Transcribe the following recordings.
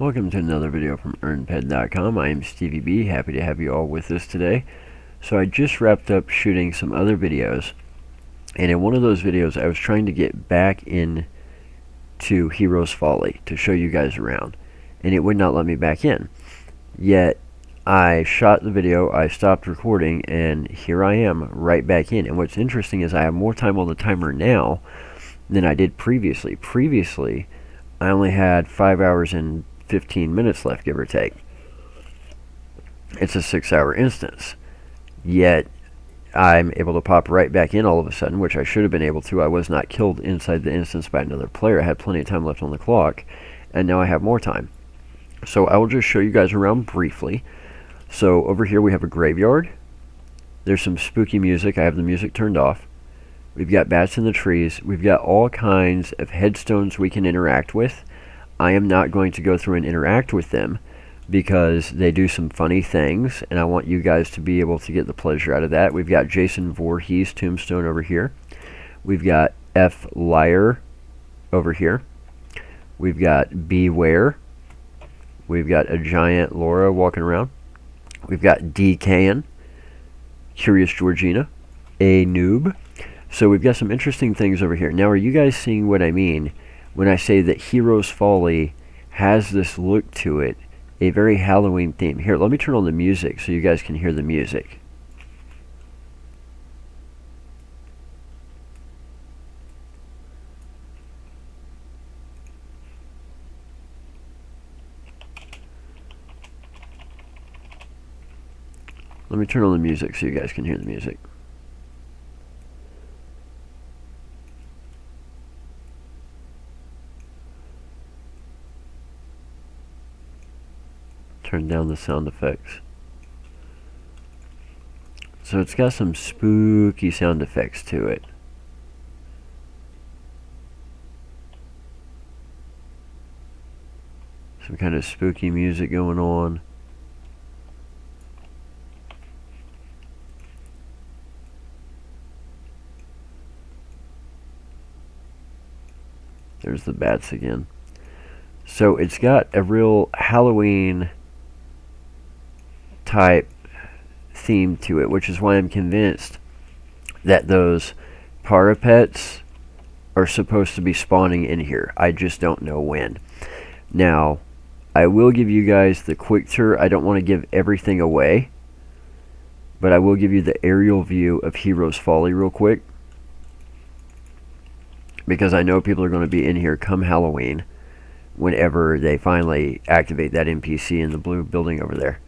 Welcome to another video from EarnPed.com. I am StevieB, happy to have you all with us today. So I just wrapped up shooting some other videos, and in one of those videos I was trying to get back in to Heroes Folly to show you guys around, and it would not let me back in. Yet I shot the video, I stopped recording, and here I am right back in. And what's interesting is I have more time on the timer now than I did previously. Previously I only had 5 hours and 15 minutes left, give or take. It's a 6-hour instance. Yet I'm able to pop right back in all of a sudden, which I should have been able to. I was not killed inside the instance by another player. I had plenty of time left on the clock, and now I have more time. So I will just show you guys around briefly. So over here we have a graveyard. There's some spooky music. I have the music turned off. We've got bats in the trees. We've got all kinds of headstones we can interact with. I am not going to go through and interact with them because they do some funny things, and I want you guys to be able to get the pleasure out of that. We've got Jason Voorhees tombstone over here. We've got F. Liar over here. We've got Beware. We've got a giant Laura walking around. We've got D. Can, Curious Georgina, A. Noob. So we've got some interesting things over here. Now, are you guys seeing what I mean when I say that Heroes Folly has this look to it, a very Halloween theme? Here, let me turn on the music so you guys can hear the music. Let me turn on the music so you guys can hear the music. Turn down the sound effects. So it's got some spooky sound effects to it. Some kind of spooky music going on. There's the bats again. So it's got a real Halloween type theme to it, which is why I'm convinced that those parapets are supposed to be spawning in here. I just don't know when. Now, I will give you guys the quick tour. I don't want to give everything away, but I will give you the aerial view of Heroes Folly real quick, because I know people are going to be in here come Halloween whenever they finally activate that NPC in the blue building over there.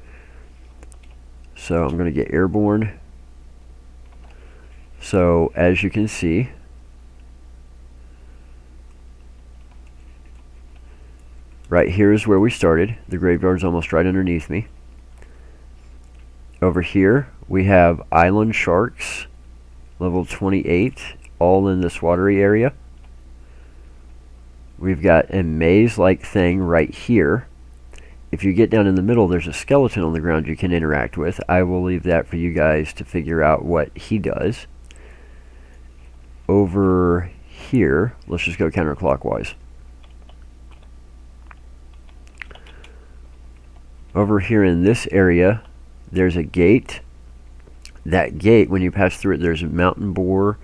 So I'm going to get airborne. So as you can see, right here is where we started. The graveyard's almost right underneath me. Over here we have island sharks, level 28, all in this watery area. We've got a maze-like thing right here. If you get down in the middle, there's a skeleton on the ground you can interact with. I will leave that for you guys to figure out what he does. Over here, let's just go counterclockwise. Over here in this area, there's a gate. That gate, when you pass through it, there's a mountain boar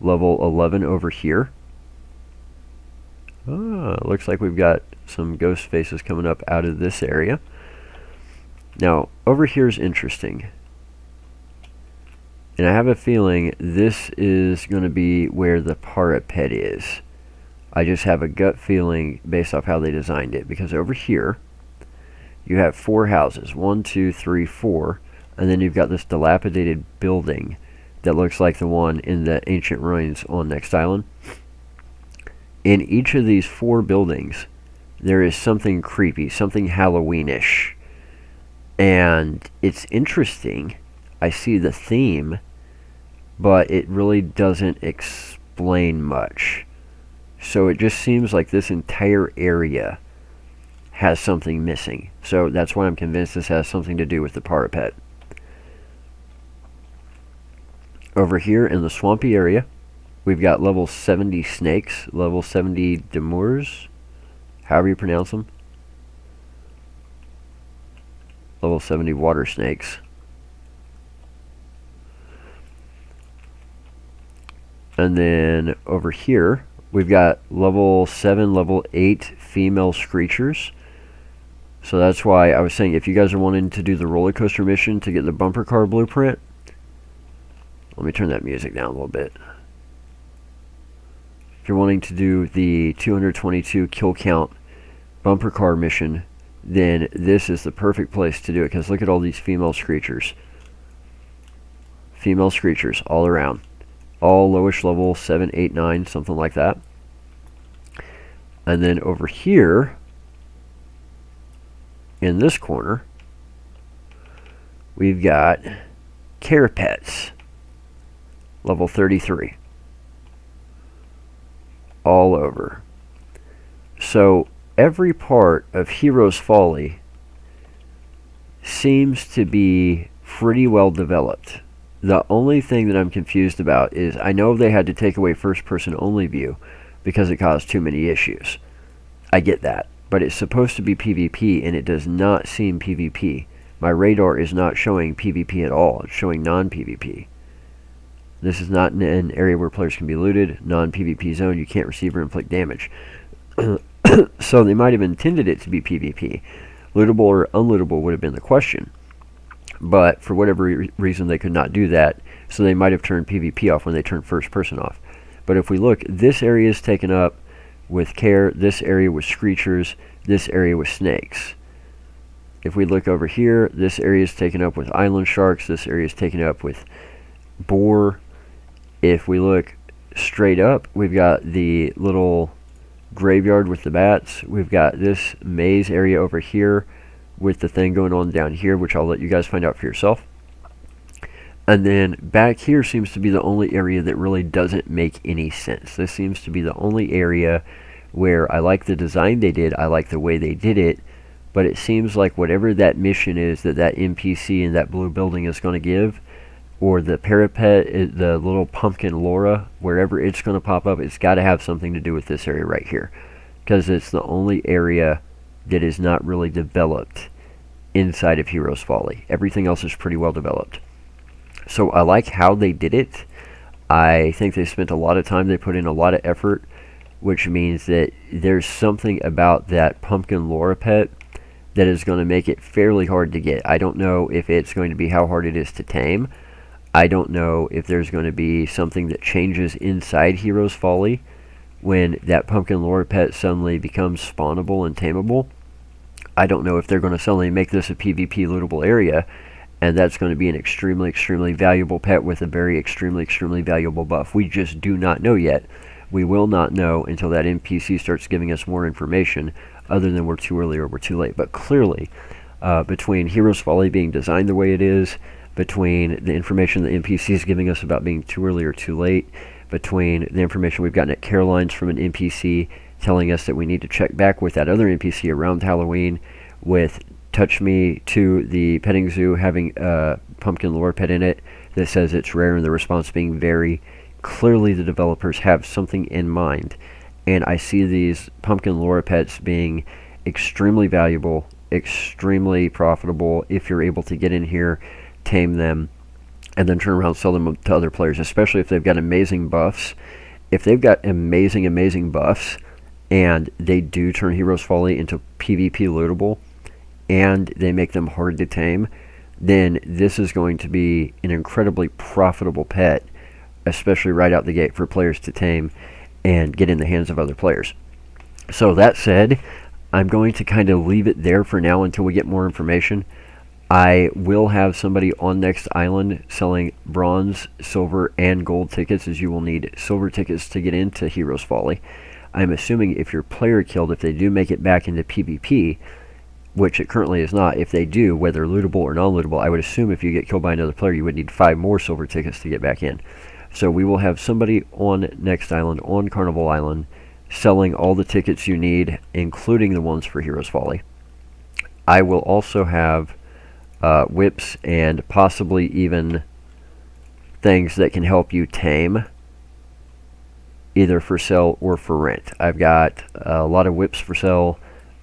level 11 over here. Looks like we've got some ghost faces coming up out of this area. Now, over here is interesting. And I have a feeling this is going to be where the parapet is. I just have a gut feeling based off how they designed it. Because over here, you have 4 houses. 1, 2, 3, 4. And then you've got this dilapidated building that looks like the one in the ancient ruins on Next Island. In each of these 4 buildings, there is something creepy, something Halloweenish. And it's interesting. I see the theme, but it really doesn't explain much. So it just seems like this entire area has something missing. So that's why I'm convinced this has something to do with the parapet. Over here in the swampy area, we've got level 70 snakes, level 70 demurs, however you pronounce them. level 70 water snakes. And then over here, we've got level 7, level 8 female Screechers. So that's why I was saying, if you guys are wanting to do the roller coaster mission to get the bumper car blueprint, let me turn that music down a little bit. If you're wanting to do the 222 kill count bumper car mission, then this is the perfect place to do it, because look at all these female Screechers. Female Screechers all around. All lowish level, 7, 8, 9, something like that. And then over here, in this corner, we've got CARE pets, level 33. All over. So every part of Heroes Folly seems to be pretty well developed. The only thing that I'm confused about is, I know they had to take away first person only view because it caused too many issues. I get that. But it's supposed to be PvP, and it does not seem PvP. My radar is not showing PvP at all. It's showing non-PvP. This is not an area where players can be looted. Non-PvP zone. You can't receive or inflict damage. So they might have intended it to be PvP. Lootable or unlootable would have been the question. But for whatever reason, they could not do that. So they might have turned PvP off when they turned first person off. But if we look, this area is taken up with CARE, this area with Screechers, this area with snakes. If we look over here, this area is taken up with island sharks, this area is taken up with boar. If we look straight up, we've got the little graveyard with the bats. We've got this maze area over here with the thing going on down here, which I'll let you guys find out for yourself. And then back here seems to be the only area that really doesn't make any sense. This seems to be the only area where I like the design they did, I like the way they did it, but it seems like whatever that mission is that NPC in that blue building is going to give, or the parapet, the little pumpkin Laura, wherever it's going to pop up, it's got to have something to do with this area right here. Because it's the only area that is not really developed inside of Heroes Folly. Everything else is pretty well developed. So I like how they did it. I think they spent a lot of time, they put in a lot of effort, which means that there's something about that pumpkin Laura pet that is going to make it fairly hard to get. I don't know if it's going to be how hard it is to tame. I don't know if there's going to be something that changes inside Heroes Folly when that pumpkin Laura pet suddenly becomes spawnable and tameable. I don't know if they're going to suddenly make this a PvP lootable area, and that's going to be an extremely, extremely valuable pet with a very extremely, extremely valuable buff. We just do not know yet. We will not know until that NPC starts giving us more information, other than we're too early or we're too late. But clearly, between Heroes Folly being designed the way it is, between the information the NPC is giving us about being too early or too late, between the information we've gotten at Carolines from an NPC telling us that we need to check back with that other NPC around Halloween, with Touch Me to the petting zoo having a pumpkin lore pet in it that says it's rare, and the response being very clearly the developers have something in mind. And I see these pumpkin lore pets being extremely valuable, extremely profitable if you're able to get in here, tame them, and then turn around and sell them to other players, especially if they've got amazing buffs. If they've got amazing, amazing buffs, and they do turn Heroes Folly into PvP lootable, and they make them hard to tame, then this is going to be an incredibly profitable pet, especially right out the gate for players to tame and get in the hands of other players. So that said, I'm going to kind of leave it there for now until we get more information. I will have somebody on Next Island selling bronze, silver, and gold tickets, as you will need silver tickets to get into Heroes Folly. I'm assuming if your player killed, if they do make it back into PvP, which it currently is not, if they do, whether lootable or non-lootable, I would assume if you get killed by another player, you would need 5 more silver tickets to get back in. So we will have somebody on Next Island, on Carnival Island, selling all the tickets you need, including the ones for Heroes Folly. I will also have whips and possibly even things that can help you tame, either for sale or for rent. I've got a lot of whips for sale,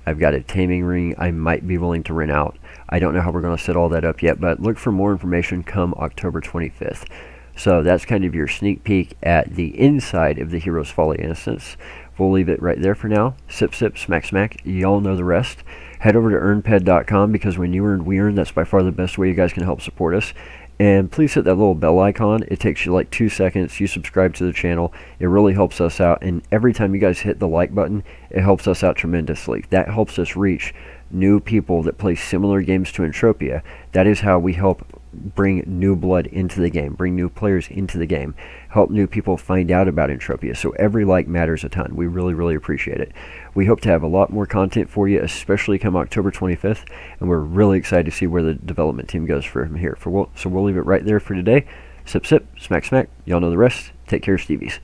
I've got a taming ring I might be willing to rent out. I don't know how we're going to set all that up yet, but look for more information come October 25th. So that's kind of your sneak peek at the inside of the Heroes Folly instance. We'll leave it right there for now. Sip, sip, smack, smack. Y'all know the rest. Head over to earnped.com, because when you earn, we earn. That's by far the best way you guys can help support us. And please hit that little bell icon. It takes you like 2 seconds. You subscribe to the channel. It really helps us out. And every time you guys hit the like button, it helps us out tremendously. That helps us reach new people that play similar games to Entropia. That is how we help bring new blood into the game, bring new players into the game, help new people find out about Entropia. So every like matters a ton. We really, really appreciate it. We hope to have a lot more content for you, especially come October 25th, and we're really excited to see where the development team goes from here. So we'll leave it right there for today. Sip, sip, smack, smack. Y'all know the rest. Take care, Stevies.